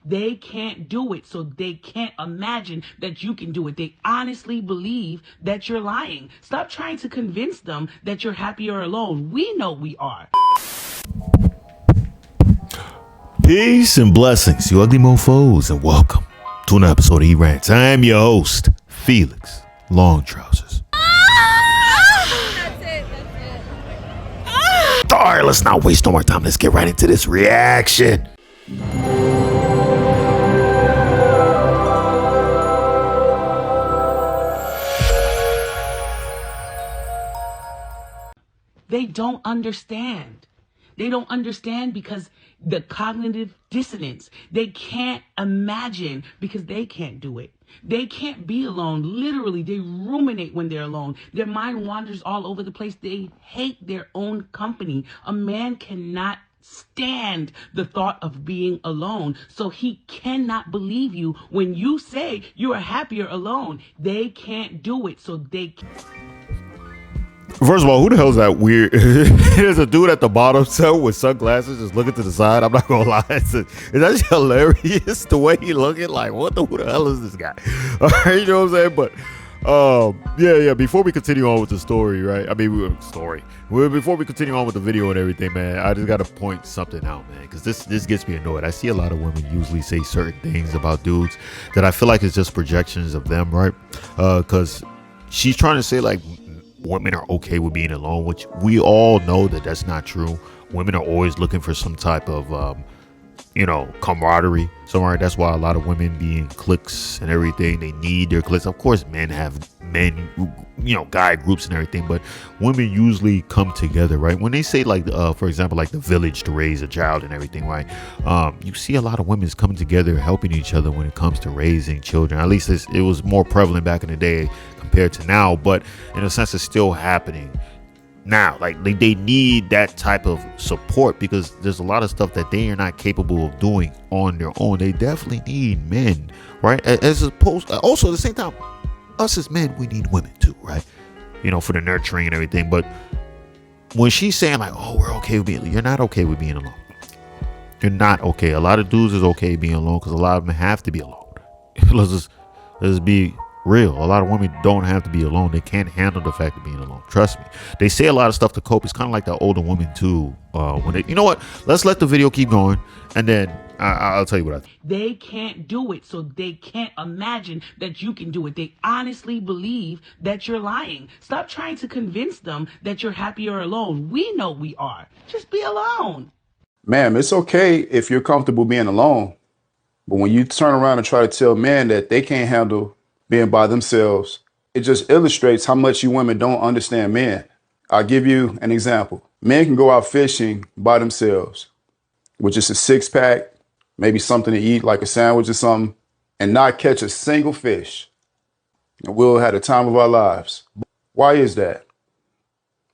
They can't do it, so they can't imagine that you can do it. They honestly believe that you're lying. Stop trying to convince them that you're happier alone. We know we are. Peace and blessings, you ugly mofos, and welcome to an episode of E-Rants. I am your host, Felix Long Trousers. That's it. All right, let's not waste no more time. Let's get right into this reaction. They don't understand. They don't understand because the cognitive dissonance. They can't imagine because they can't do it. They can't be alone. Literally, they ruminate when they're alone. Their mind wanders all over the place. They hate their own company. A man cannot stand the thought of being alone. So he cannot believe you when you say you are happier alone. They can't do it. So they can't. First of all, who the hell is that weird? There's a dude at the bottom cell with sunglasses just looking to the side. I'm not gonna lie, it's actually hilarious the way he looking. Like, who the hell is this guy? All right, you know what I'm saying? But yeah. Before we continue on with the story, right? I mean, before we continue on with the video and everything, man, I just gotta point something out, man, because this gets me annoyed. I see a lot of women usually say certain things about dudes that I feel like it's just projections of them, right? Because she's trying to say like women are okay with being alone, which we all know that that's not true. Women are always looking for some type of camaraderie somewhere. That's why a lot of women be in cliques and everything. They need their cliques. Of course men have guy groups and everything, but women usually come together, right? When they say like for example, like the village to raise a child and everything, right? You see a lot of women coming together helping each other when it comes to raising children. At least it was more prevalent back in the day compared to now, but in a sense it's still happening now. Like they need that type of support because there's a lot of stuff that they are not capable of doing on their own. They definitely need men, right? As opposed, also at the same time, us as men, we need women too, right? For the nurturing and everything. But when she's saying like, oh, we're okay with being, you're not okay with being alone. You're not okay. A lot of dudes is okay being alone because a lot of them have to be alone. let's be real. A lot of women don't have to be alone. They can't handle the fact of being alone. Trust me. They say a lot of stuff to cope. It's kind of like that older woman too. When they, you know what? Let's let the video keep going, and then I'll tell you what I think. They can't do it, so they can't imagine that you can do it. They honestly believe that you're lying. Stop trying to convince them that you're happier alone. We know we are. Just be alone. Ma'am, it's okay if you're comfortable being alone, but when you turn around and try to tell men that they can't handle being by themselves, it just illustrates how much you women don't understand men. I'll give you an example. Men can go out fishing by themselves with just a six-pack, maybe something to eat like a sandwich or something, and not catch a single fish. And we'll have the time of our lives. Why is that?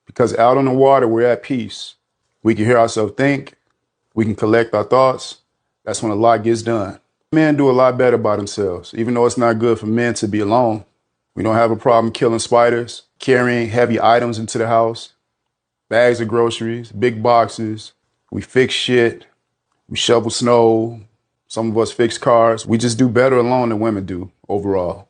Because out on the water, we're at peace. We can hear ourselves think. We can collect our thoughts. That's when a lot gets done. Men do a lot better by themselves, even though it's not good for men to be alone. We don't have a problem killing spiders, carrying heavy items into the house, bags of groceries, big boxes. We fix shit. We shovel snow. Some of us fix cars. We just do better alone than women do overall.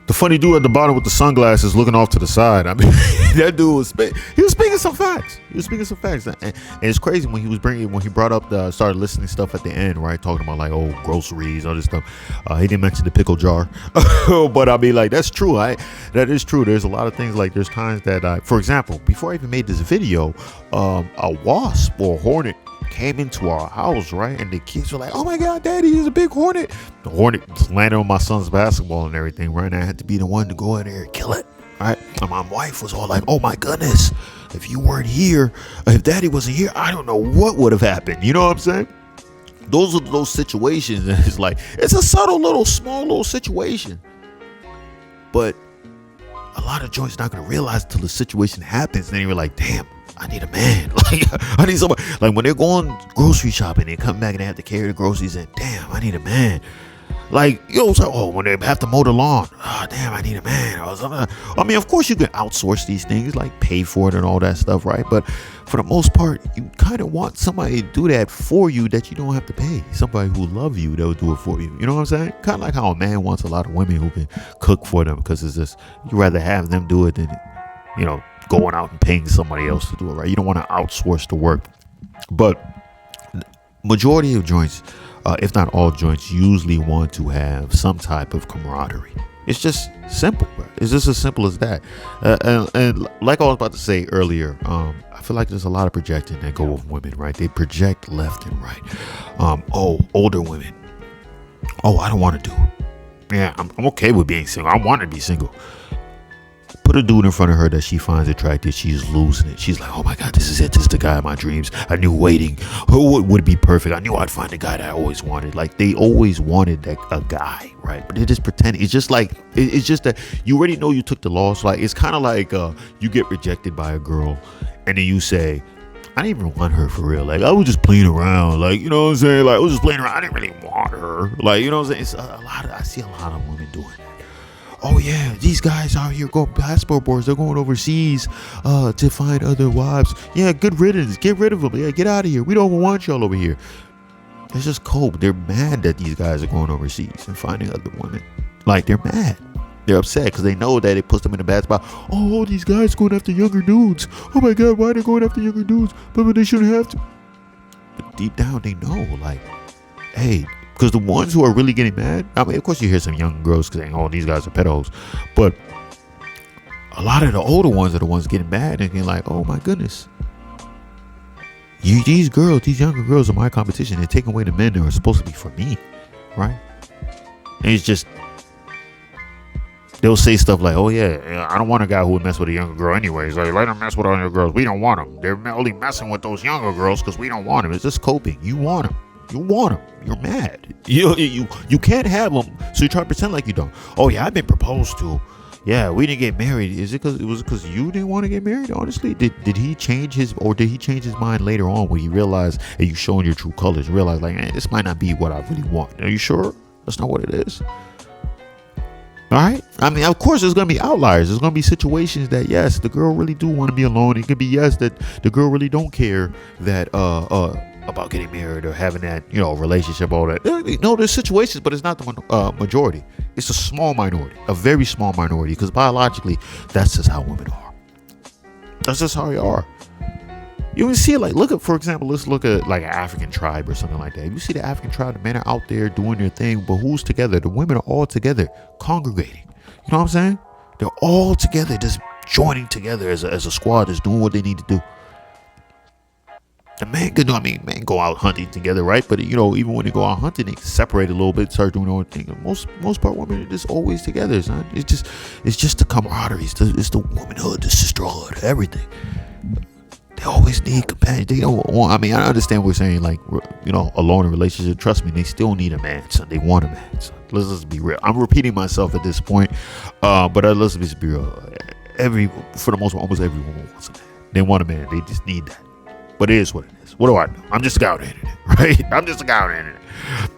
The funny dude at the bottom with the sunglasses looking off to the side. I mean, that dude was speaking some facts. And it's crazy when he brought up started listening stuff at the end, right? Talking about like, oh, groceries, all this stuff. He didn't mention the pickle jar, but I mean, like, that's true. That is true. There's a lot of things, like there's times that, for example, before I even made this video, a wasp or a hornet came into our house, right? And the kids were like, oh my God, Daddy, there's a big hornet. The hornet landed on my son's basketball and everything, right? And I had to be the one to go in there and kill it, right? And my wife was all like, oh my goodness, if you weren't here, if Daddy wasn't here, I don't know what would have happened. You know what I'm saying? Those are those situations. And it's like, it's a subtle small little situation. But a lot of joints not going to realize until the situation happens. And then you're like, damn, I need a man. Like, I need somebody. Like when they're going grocery shopping, they come back and they have to carry the groceries in. Damn, I need a man. Like, you know, it's like, oh, when they have to mow the lawn, oh, damn, I need a man. I mean, of course you can outsource these things, like pay for it and all that stuff, right? But for the most part, you kind of want somebody to do that for you that you don't have to pay. Somebody who love you, they'll do it for you. You know what I'm saying? Kind of like how a man wants a lot of women who can cook for them, because it's just, you rather have them do it than, going out and paying somebody else to do it, right? You don't want to outsource the work. But majority of joints, if not all joints, usually want to have some type of camaraderie. It's just simple, bro. It's just as simple as that. And like I was about to say earlier, I feel like there's a lot of projecting that go with women, right? They project left and right. Older women. I don't want to do it. Yeah, I'm okay with being single. I want to be single. Put a dude in front of her that she finds attractive, she's losing it. She's like, oh my God, this is it. This is the guy of my dreams. I knew waiting would be perfect. I knew I'd find the guy that I always wanted. Like, they always wanted a guy, right? But they just pretend. It's just like, it's just that you already know you took the loss. Like, it's kind of like you get rejected by a girl and then you say, I didn't even want her for real. Like, I was just playing around. Like, you know what I'm saying? Like, I was just playing around. I didn't really want her. Like, you know what I'm saying? It's I see a lot of women doing that. Oh yeah, these guys out here going passport boards. They're going overseas to find other wives. Yeah, good riddance. Get rid of them. Yeah, get out of here. We don't want y'all over here. It's just cold. They're mad that these guys are going overseas and finding other women. Like, they're mad. They're upset because they know that it puts them in a bad spot. Oh, these guys going after younger dudes. Oh my God, why are they going after younger dudes? But they shouldn't have to. But deep down, they know, like, hey. Because the ones who are really getting mad, I mean, of course you hear some young girls saying, oh, these guys are pedos. But a lot of the older ones are the ones getting mad and getting like, oh my goodness. These younger girls are my competition. They're taking away the men that are supposed to be for me. Right? And it's just, they'll say stuff like, oh yeah, I don't want a guy who would mess with a younger girl anyways. Like, let them mess with all your girls. We don't want them. They're only messing with those younger girls because we don't want them. It's just coping. You want them. You want them. You're mad. You can't have them, so you try to pretend like you don't. Oh yeah, I've been proposed to. Yeah, we didn't get married. Is it because you didn't want to get married? Honestly, did he change his mind later on when he realized that you showing your true colors? Realize like, this might not be what I really want. Are you sure that's not what it is? All right. I mean, of course, there's gonna be outliers. There's gonna be situations that yes, the girl really do want to be alone. It could be yes that the girl really don't care that about getting married or having that, relationship, all that. No, there's situations, but it's not the majority. It's a small minority, a very small minority, because biologically, that's just how women are. That's just how they are. You can see it, like, for example, let's look at like an African tribe or something like that. You see the African tribe, the men are out there doing their thing, but who's together? The women are all together, congregating. You know what I'm saying? They're all together, just joining together as a squad, just doing what they need to do. The man could do, men go out hunting together, right? But even when they go out hunting, they separate a little bit, start doing their own thing. Most part, women are just always together, son. It's just the camaraderie, it's the womanhood, the sisterhood, everything. They always need companions. They don't want. I understand what we're saying, like, alone in a relationship. Trust me, they still need a man, son. They want a man, son. Let's just be real. I'm repeating myself at this point, but let's just be real. For the most part, almost every woman wants a man. They want a man. They just need that. But it is what it is. What do I know? I'm just a guy on the internet, right? I'm just a guy on the internet.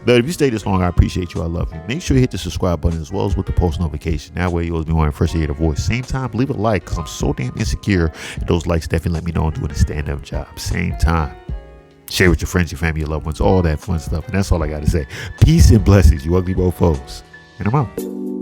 But if you stay this long, I appreciate you. I love you. Make sure you hit the subscribe button as well as with the post notification. That way you'll always be one first to hear the voice. Same time, leave a like because I'm so damn insecure. And those likes definitely let me know I'm doing a stand-up job. Same time. Share with your friends, your family, your loved ones, all that fun stuff. And that's all I got to say. Peace and blessings, you ugly mofos. And I'm out.